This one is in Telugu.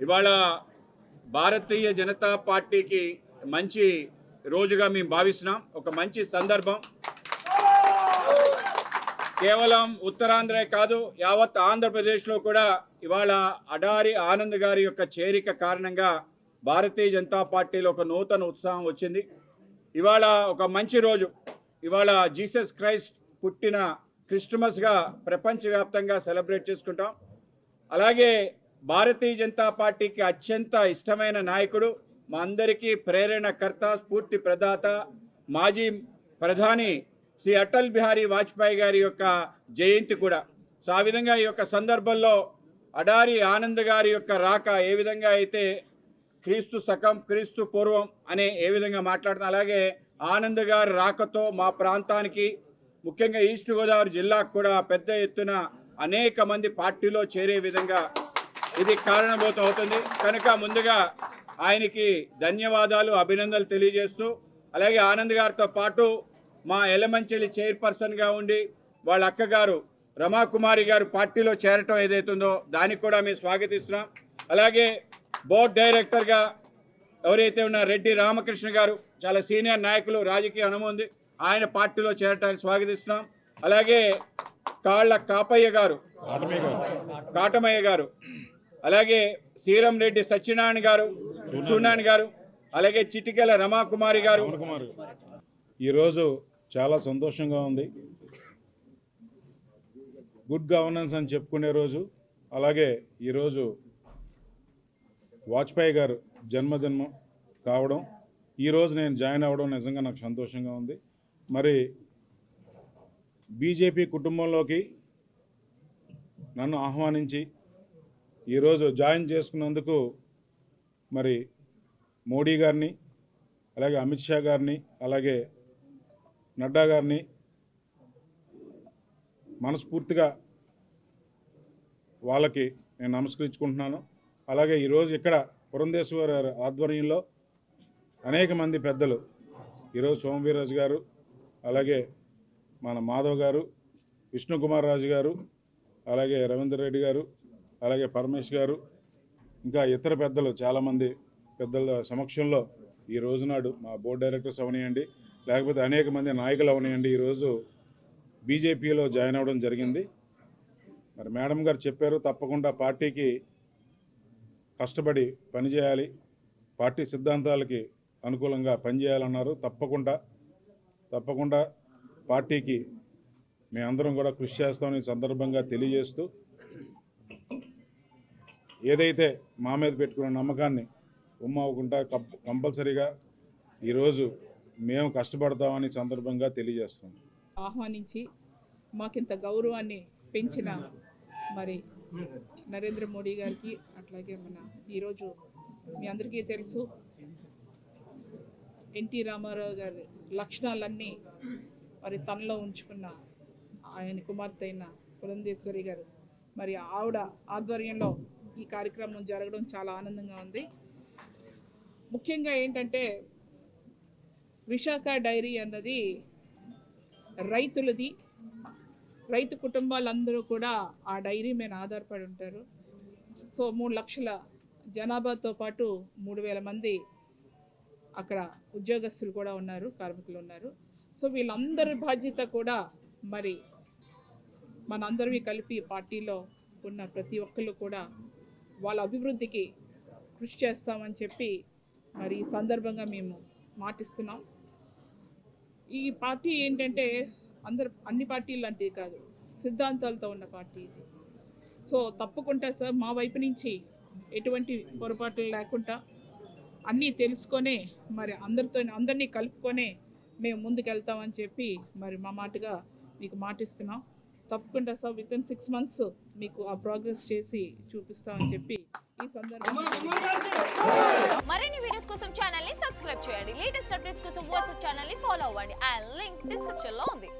ఇవాళ భారతీయ జనతా పార్టీకి మంచి రోజుగా మేము భావిస్తున్నాం. ఒక మంచి సందర్భం. కేవలం ఉత్తరాంధ్రే కాదు, యావత్ ఆంధ్రప్రదేశ్లో కూడా ఇవాళ అడారి ఆనంద్ గారి యొక్క చేరిక కారణంగా భారతీయ జనతా పార్టీలో ఒక నూతన ఉత్సాహం వచ్చింది. ఇవాళ ఒక మంచి రోజు. ఇవాళ జీసస్ క్రైస్ట్ పుట్టిన క్రిస్టమస్గా ప్రపంచవ్యాప్తంగా సెలబ్రేట్ చేసుకుంటాం. అలాగే భారతీయ జనతా పార్టీకి అత్యంత ఇష్టమైన నాయకుడు, మా అందరికీ ప్రేరణకర్త, స్ఫూర్తి ప్రదాత, మాజీ ప్రధాని శ్రీ అటల్ బిహారీ వాజ్పేయి గారి యొక్క జయంతి కూడా. సో ఆ విధంగా ఈ యొక్క సందర్భంలో అడారి ఆనంద్ గారి యొక్క రాక ఏ విధంగా అయితే క్రీస్తు శకం క్రీస్తు పూర్వం అనే ఏ విధంగా మాట్లాడుతున్నా, అలాగే ఆనంద్ గారి రాకతో మా ప్రాంతానికి, ముఖ్యంగా ఈస్ట్ గోదావరి జిల్లాకు కూడా పెద్ద ఎత్తున అనేక మంది పార్టీలో చేరే విధంగా ఇది కారణభూతం అవుతుంది. కనుక ముందుగా ఆయనకి ధన్యవాదాలు, అభినందనలు తెలియజేస్తూ, అలాగే ఆనంద్ గారితో పాటు మా ఎలమంచిలి చైర్పర్సన్గా ఉండి వాళ్ళ అక్కగారు రమాకుమారి గారు పార్టీలో చేరటం ఏదైతుందో దానికి కూడా మేము స్వాగతిస్తున్నాం. అలాగే బోర్డు డైరెక్టర్గా ఎవరైతే ఉన్నారో రెడ్డి రామకృష్ణ గారు, చాలా సీనియర్ నాయకులు, రాజకీయ అనుభవం ఉంది, ఆయన పార్టీలో చేరటానికి స్వాగతిస్తున్నాం. అలాగే కాళ్ళ కాటమయ్య గారు, అలాగే సీరం రెడ్డి సత్యనారాయణ గారు, అలాగే చిటికెల రమాకుమారి గారు. ఈరోజు చాలా సంతోషంగా ఉంది. గుడ్ గవర్నెన్స్ అని చెప్పుకునే రోజు. అలాగే ఈరోజు వాజ్పేయి గారు జన్మదినం కావడం, ఈరోజు నేను జాయిన్ అవ్వడం నిజంగా నాకు సంతోషంగా ఉంది. మరి బీజేపీ కుటుంబంలోకి నన్ను ఆహ్వానించి ఈరోజు జాయిన్ చేసుకున్నందుకు మరి మోడీ గారిని, అలాగే అమిత్ షా గారిని, అలాగే నడ్డా గారిని మనస్ఫూర్తిగా వాళ్ళకి నేను నమస్కరించుకుంటున్నాను. అలాగే ఈరోజు ఇక్కడ పురంధేశ్వరి గారి ఆధ్వర్యంలో అనేక మంది పెద్దలు, ఈరోజు సోమవీర్రాజు గారు, అలాగే మన మాధవ్ గారు, విష్ణుకుమార్ రాజు గారు, అలాగే రవీందర్ రెడ్డి గారు, అలాగే పరమేష్ గారు, ఇంకా ఇతర పెద్దలు చాలామంది పెద్దల సమక్షంలో ఈ రోజునాడు మా బోర్డు డైరెక్టర్స్ అవనియండి, లేకపోతే అనేక మంది నాయకులు అవనియండి, ఈరోజు బీజేపీలో జాయిన్ అవ్వడం జరిగింది. మరి మేడం గారు చెప్పారు, తప్పకుండా పార్టీకి కష్టపడి పనిచేయాలి, పార్టీ సిద్ధాంతాలకి అనుకూలంగా పనిచేయాలన్నారు. తప్పకుండా పార్టీకి మేమందరం కూడా కృషి చేస్తామని సందర్భంగా తెలియజేస్తూ, ఏదైతే మా మీద పెట్టుకున్న నమ్మకాన్ని ఉమ్మవకుండా కంపల్సరీగా ఈరోజు మేము కష్టపడతామని సందర్భంగా తెలియజేస్తాం. ఆహ్వానించి మాకింత గౌరవాన్ని పెంచిన మరి నరేంద్ర మోడీ గారికి, అట్లాగే ఈరోజు మీ అందరికీ తెలుసు ఎన్టీ రామారావు గారి లక్షణాలన్నీ మరి తనలో ఉంచుకున్న ఆయన కుమార్తె అయిన పురంధేశ్వరి గారు, మరి ఆవిడ ఆధ్వర్యంలో ఈ కార్యక్రమం జరగడం చాలా ఆనందంగా ఉంది. ముఖ్యంగా ఏంటంటే విశాఖ డైరీ అన్నది రైతులది. రైతు కుటుంబాలందరూ కూడా ఆ డైరీ మీద ఆధారపడి ఉంటారు. సో 3 లక్షల జనాభాతో పాటు 3,000 మంది అక్కడ ఉద్యోగస్తులు కూడా ఉన్నారు, కార్మికులు ఉన్నారు. సో వీళ్ళందరి బాధ్యత కూడా మరి మనందరివి కలిపి పార్టీలో ఉన్న ప్రతి ఒక్కళ్ళు కూడా వాళ్ళ అభివృద్ధికి కృషి చేస్తామని చెప్పి మరి ఈ సందర్భంగా మేము మాటిస్తున్నాం. ఈ పార్టీ ఏంటంటే అన్ని పార్టీలు అంటే కాదు, సిద్ధాంతాలతో ఉన్న పార్టీ ఇది. సో తప్పకుండా సార్ మా వైపు నుంచి ఎటువంటి పొరపాట్లు లేకుండా అన్నీ తెలుసుకొనే మరి అందరినీ కలుపుకొనే మేము ముందుకెళ్తామని చెప్పి మరి మా మాటగా మీకు మాటిస్తున్నాం. తప్పకుండా సార్ వితిన్ 6 months మీకు ఆ ప్రోగ్రెస్ చేసి చూపిస్తామని చెప్పి ఈ సందర్భంగా మరిన్ని వీడియోస్ కోసం ఛానల్ ని సబ్స్క్రైబ్ చేయండి. లేటెస్ట్ అప్డేట్స్ కోసం వాట్సాప్ ఛానల్ ని ఫాలో అవ్వండి. ఆ లింక్ డిస్క్రిప్షన్ లో ఉంది.